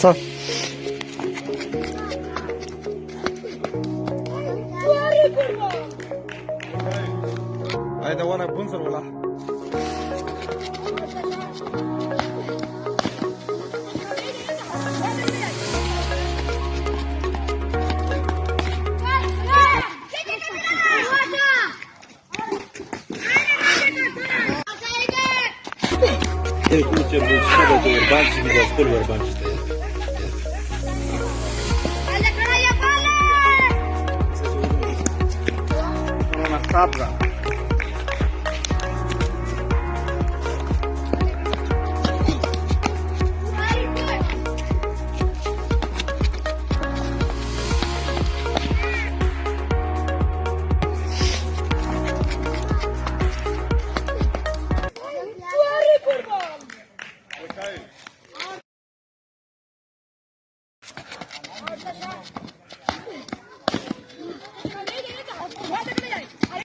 চল। هذا وانا بنزل ولا Kurczę, bo szkoda, to urbanci, widzę, z polu urbanci to jest. انا خابره Okay.